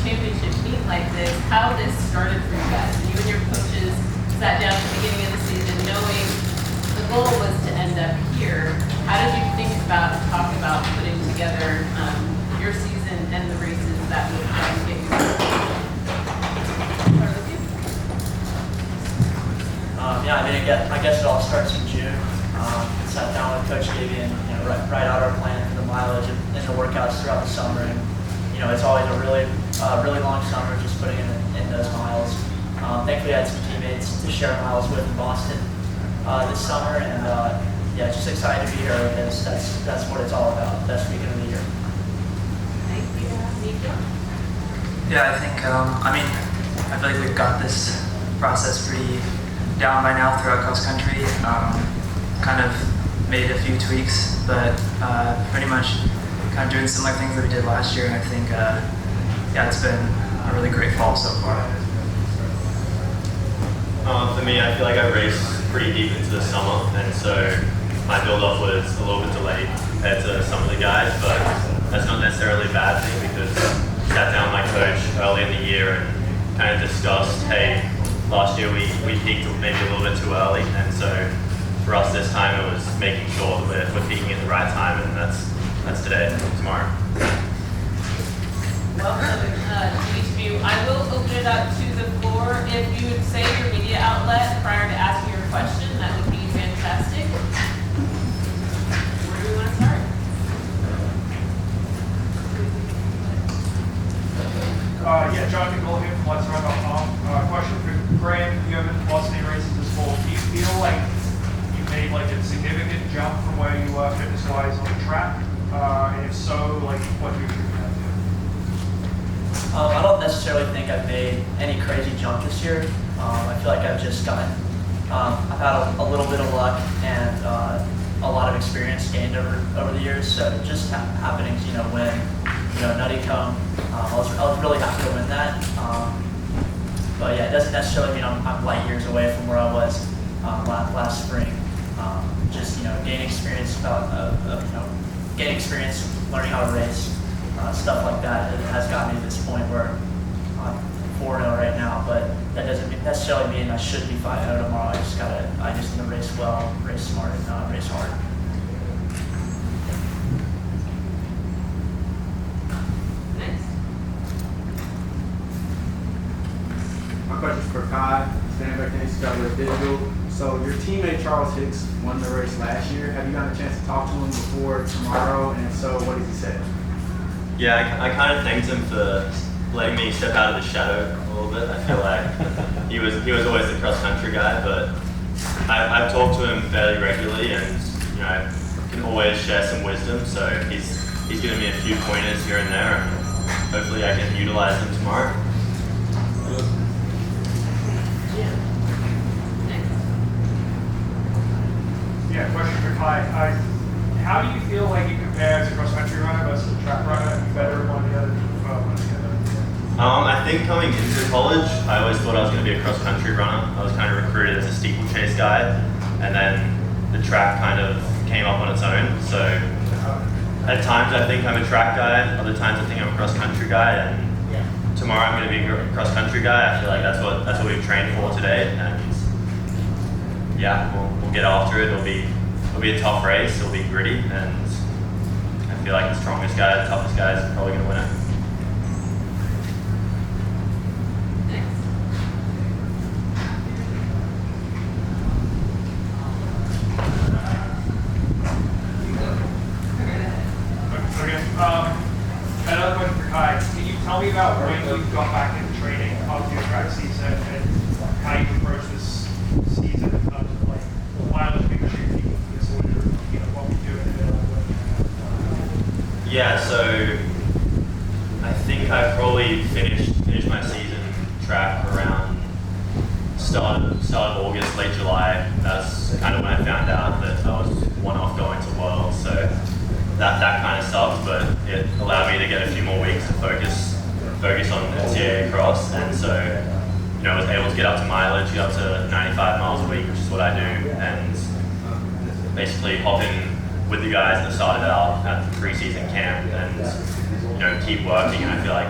championship meet like this, how this started for you guys. You and your coaches sat down at the beginning of the season knowing the goal was to end up here. How did you think about and talk about putting together your season and the races that would get you there? Yeah, I mean, I guess it all starts in June. Sat down with Coach Davey and write out our plan for the mileage and the workouts throughout the summer. And it's always a really long summer just putting in those miles. Thankfully, I had some teammates to share miles with in Boston this summer, and yeah, just excited to be here because that's what it's all about. Best weekend of the year. Thank you, Nico. Yeah, I think I feel like we've got this process pretty down by now throughout cross country. Kind of made a few tweaks, but pretty much kind of doing similar things that we did last year. And I think, yeah, it's been a really great fall so far. For me, I feel like I raced pretty deep into the summer, and so my build-up was a little bit delayed compared to some of the guys, but that's not necessarily a bad thing because I sat down with my coach early in the year and kind of discussed, hey, last year we peaked maybe a little bit too early, and so for us this time it was making sure that we're peaking at the right time, and that's today, tomorrow. Welcome to each of you. I will open it up to the floor. If you would say your media outlet prior to asking your question, that would be fantastic. Where do we want to start? Yeah, Jonathan Gold here from Let'sRun.com. Question for Graham. You haven't lost any races this fall. Do you feel like you made like a significant jump from where you were fitness-wise on the track? And if so, like what do you attribute that to? I don't necessarily think I've made any crazy jump this year. I feel like I've just gotten, I've had a little bit of luck and a lot of experience gained over the years. So just happenings, when Nutty come, I was really happy to win that. But yeah, it doesn't necessarily mean I'm light years away from where I was last spring. Just gain experience gain experience, learning how to race. Stuff like that. It has gotten me to this point where I'm 4-0 right now, but that doesn't necessarily mean I should be 5-0 tomorrow. I just need to race well, race smart, and race hard. Next. My question's for Kai, stand back in Scotland Digital. So your teammate Charles Hicks won the race last year. Have you gotten a chance to talk to him before tomorrow? And if so, what did he say? Yeah, I kind of thanked him for letting me step out of the shadow a little bit. I feel like he was always the cross country guy, but I've talked to him fairly regularly, and I can always share some wisdom. So he's given me a few pointers here and there, and hopefully I can utilize them tomorrow. Yeah, question for Kai. How do you feel like you compare as a cross-country runner versus a track runner? Are you better at one or the other? I think coming into college, I always thought I was going to be a cross-country runner. I was kind of recruited as a steeplechase guy, and then the track kind of came up on its own. So at times I think I'm a track guy, other times I think I'm a cross-country guy, and tomorrow I'm going to be a cross-country guy. I feel like that's what we've trained for today, and yeah, we'll get after it. It'll be a tough race. It'll be gritty, and I feel like the strongest guy, the toughest guy is probably going to win it. Another question for Kai. Can you tell me about when you got back into training after your track season and how you approach this season in terms of like mileage being achieved, what we do in Yeah, so I think I probably finished my season track around start of August, late July. That's kind of when I found out that I was one off going to Worlds. So that kind of sucked, but it allowed me to get a few more weeks to focus on NCAA Cross, and so I was able to get up to mileage, get up to 95 miles a week, which is what I do, and basically hop in with the guys that started out at the preseason camp and keep working. And I feel like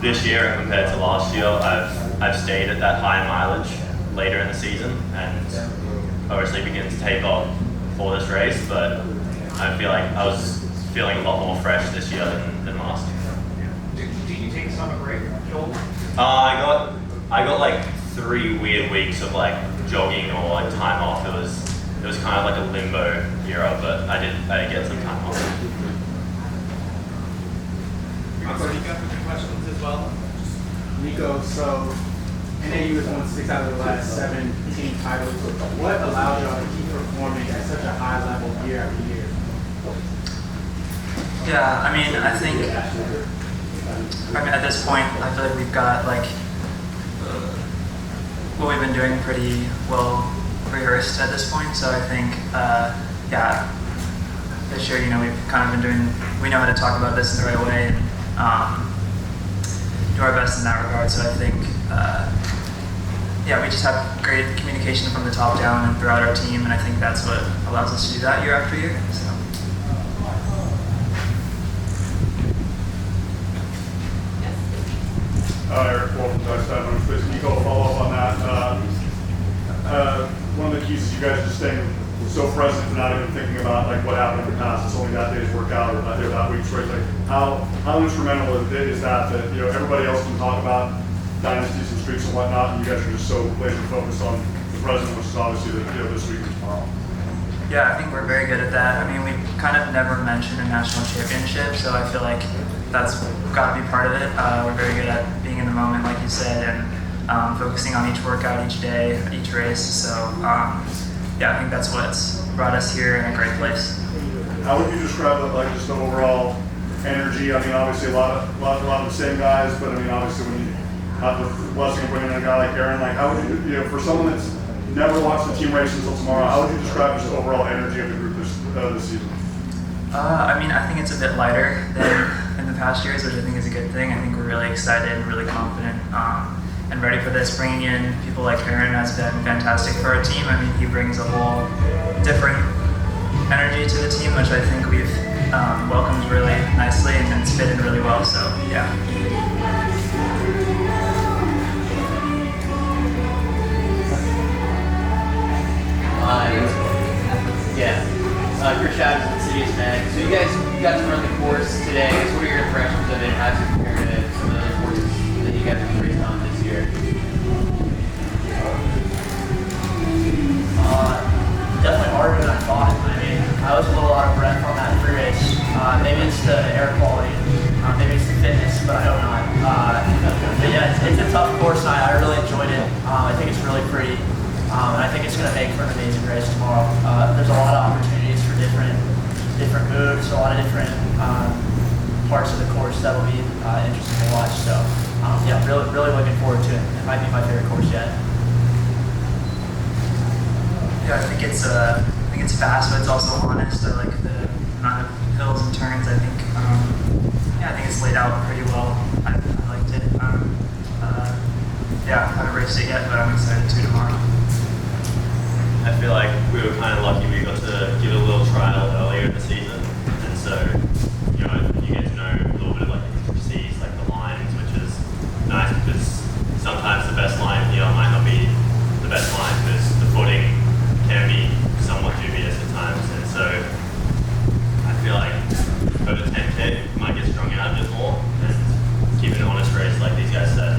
this year compared to last year, I've stayed at that high mileage later in the season, and obviously begin to take off for this race. But I feel like I was feeling a lot more fresh this year than last. Did you take summer break, Joel? I got like 3 weird weeks of like jogging or like time off. It was kind of like a limbo era, but I did get some time off. So you got some questions as well? Nico, so NAU has won 6 out of the last 7 team titles. What allowed y'all to keep performing at such a high level year after year? Yeah, I mean, I think at this point, I feel like we've got like what we've been doing pretty well rehearsed at this point. So I think, yeah, this year, we've kind of been we know how to talk about this in the right way and do our best in that regard. So I think, yeah, we just have great communication from the top down and throughout our team, and I think that's what allows us to do that year after year. So. Eric Wolf from Touchdown. Nico, follow up on that. One of the keys is you guys just staying so present and not even thinking about like what happened in the past. It's only that day's workout or that week's race. Like how instrumental is that everybody else can talk about dynasties and streaks and whatnot, and you guys are just so laser focused on the present, which is obviously this week and tomorrow. Yeah, I think we're very good at that. I mean, we kind of never mentioned a national championship, so I feel like that's got to be part of it. We're very good at being in the moment, like you said, and focusing on each workout, each day, each race. So, yeah, I think that's what's brought us here in a great place. How would you describe like just the overall energy? I mean, obviously a lot of the same guys, but I mean, obviously when you have the blessing of bringing in a guy like Aaron, like how would you, for someone that's never watched the team race until tomorrow, how would you describe just the overall energy of the group this season? I mean, I think it's a bit lighter than in the past years, which I think is a good thing. I think we're really excited and really confident and ready for this. Bringing in people like Aaron has been fantastic for our team. I mean, he brings a whole different energy to the team, which I think we've welcomed really nicely and it's fit in really well. So, yeah. Chris Chavez with Citius Mag. So you guys got to run the course today. What are your impressions of it? How does it compare to some of the other courses that you guys have raced on this year? Definitely harder than I thought. I mean, I was a little out of breath on that free race. Maybe it's the air quality, maybe it's the fitness, but I hope not. But yeah, it's a tough course, and I really enjoyed it. I think it's really pretty. And I think it's going to make for an amazing race tomorrow. There's a lot of opportunities for different moves, a lot of different parts of the course that will be interesting to watch. So, yeah, really looking forward to it. It might be my favorite course yet. Yeah, I think it's fast, but it's also honest. I like the amount of hills and turns. I think, yeah, I think it's laid out pretty well. I liked it. Yeah, I haven't raced it yet, but I'm excited to tomorrow. I feel like we were kind of lucky we got to give it a little trial earlier in the season, and so you get to know a little bit of like the intricacies, like the lines, which is nice because sometimes the best line here might not be the best line because the footing can be somewhat dubious at times, and so I feel like over 10K you might get strung out a bit more and keep it an honest race like these guys said.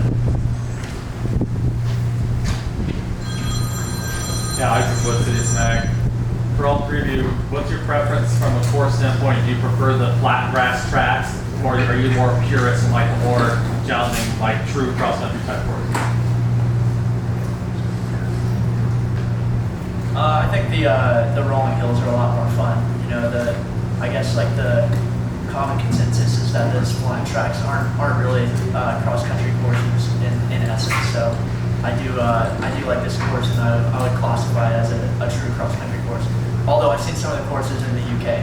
Yeah, I just with Citius Mag. For all three of you, what's your preference from a course standpoint? Do you prefer the flat grass tracks, or are you more purist and like the more challenging, like true cross-country type courses? I think the rolling hills are a lot more fun. I guess like the common consensus is that those flat tracks aren't really cross-country courses in essence. So I do like this course, and I would classify it as a true cross-country course. Although I've seen some of the courses in the UK,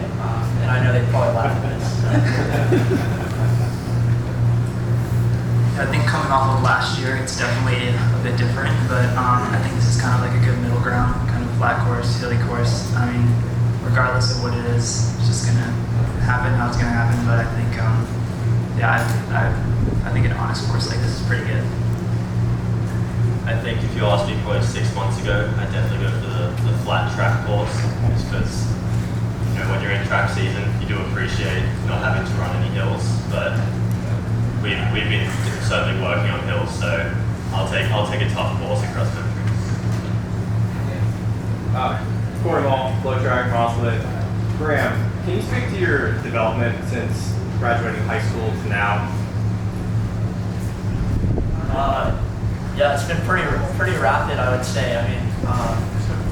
and I know they'd probably laugh at this. So. I think coming off of last year, it's definitely a bit different, but I think this is kind of like a good middle ground, kind of flat course, hilly course. I mean, regardless of what it is, it's just gonna happen how it's gonna happen. But I think, yeah, I think an honest course like this is pretty good. I think if you asked me probably 6 months ago, I'd definitely go for the flat track course, just because when you're in track season, you do appreciate not having to run any hills. But we've been certainly working on hills, so I'll take a tough course in cross country. Cornwall, FloTrack, Mosswood. Graham, can you speak to your development since graduating high school to now? Yeah, it's been pretty rapid, I would say. I mean,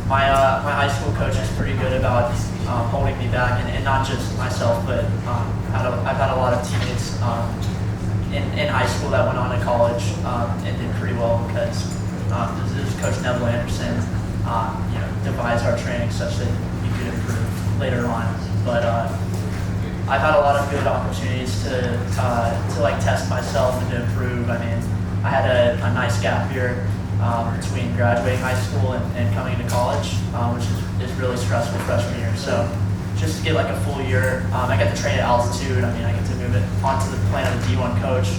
my high school coach is pretty good about holding me back, and not just myself, but I've had a lot of teammates in high school that went on to college and did pretty well because this is Coach Neville Anderson devised our training such that you could improve later on. But I've had a lot of good opportunities to like test myself and to improve. I mean, I had a nice gap year between graduating high school and coming into college, which is really stressful freshman year. So just to get like a full year, I got to train at altitude. I mean, I get to move it onto the plane of a D1 coach,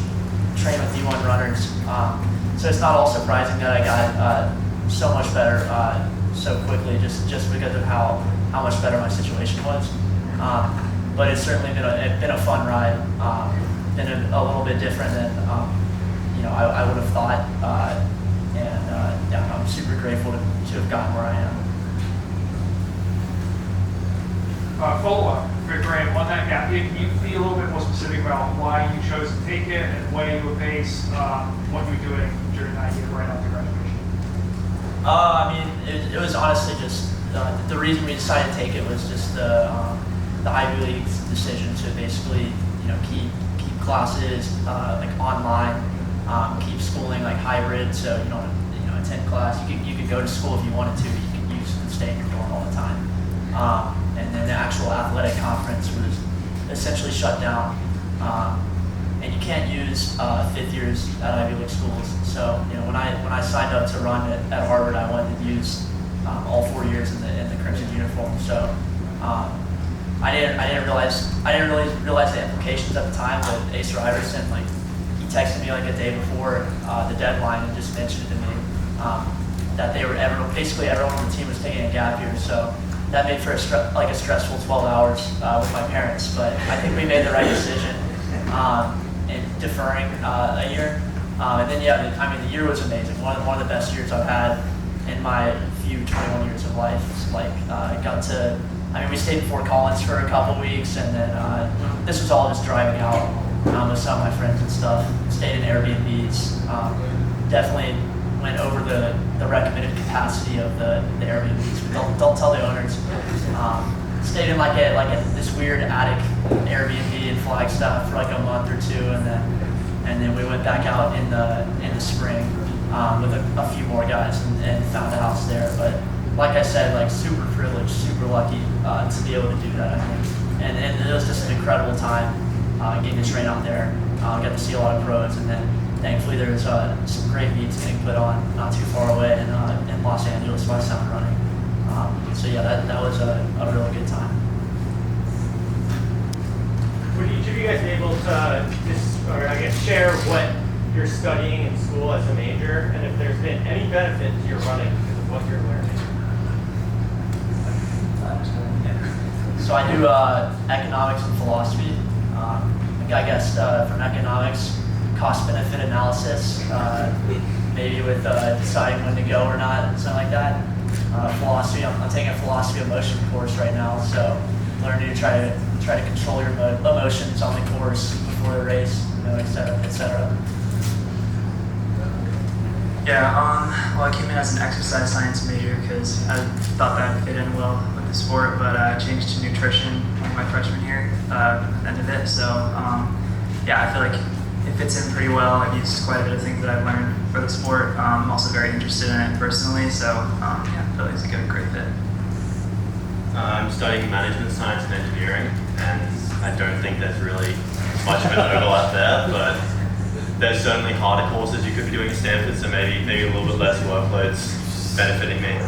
train with D1 runners. So it's not all surprising that I got so much better so quickly, just because of how much better my situation was. But it's certainly been a fun ride. Been a little bit different than I would have thought, and I'm super grateful to have gotten where I am. Follow-up for Graham, on that gap, can you be a little bit more specific about why you chose to take it and where you were based, what you were doing during that year right after graduation? I mean, it was honestly just the reason we decided to take it was just the Ivy League's decision to basically keep classes like online, keep schooling like hybrid, so you don't attend class. You could go to school if you wanted to, but you could use and stay in your dorm all the time. And then the actual athletic conference was essentially shut down. And you can't use fifth years at Ivy League schools. So when I signed up to run at Harvard, I wanted to use all 4 years in the crimson uniform. So I didn't really realize the implications at the time. But Ace Iverson, he texted me a day before the deadline and just mentioned to me that basically everyone on the team was taking a gap year. So that made for a stressful 12 hours with my parents. But I think we made the right decision in deferring a year. And then the year was amazing. One of the best years I've had in my few 21 years of life. We stayed in Fort Collins for a couple weeks, and then this was all just driving out with some of my friends and stuff. Stayed in Airbnbs. Definitely went over the recommended capacity of the Airbnbs. Don't tell the owners. Stayed in this weird attic Airbnb in Flagstaff for a month or two, and then we went back out in the spring with a few more guys and found a house there. But like I said, super privileged, super lucky to be able to do that. I think, and it was just an incredible time getting to train out there. Got to see a lot of pros, and then thankfully there was some great meets getting put on not too far away in Los Angeles by Sound Running. So yeah, that was a really good time. Would each of you guys be able to share what you're studying in school as a major, and if there's been any benefit to your running because of what you're learning? So I do economics and philosophy. I guess from economics, cost-benefit analysis, maybe with deciding when to go or not, something like that. Philosophy, I'm taking a philosophy of motion course right now, so learning to try to control your emotions on the course before the race, et cetera, et cetera. Yeah, well, I came in as an exercise science major because I thought that fit in well with the sport, but I changed to nutrition my freshman year, end of it. So, I feel like it fits in pretty well. I've used quite a bit of things that I've learned for the sport. I'm also very interested in it personally, so I feel like it's a great fit. I'm studying management science and engineering, and I don't think there's really much of an overlap there, but there's certainly harder courses you could be doing at Stanford, so maybe a little bit less workloads benefiting me.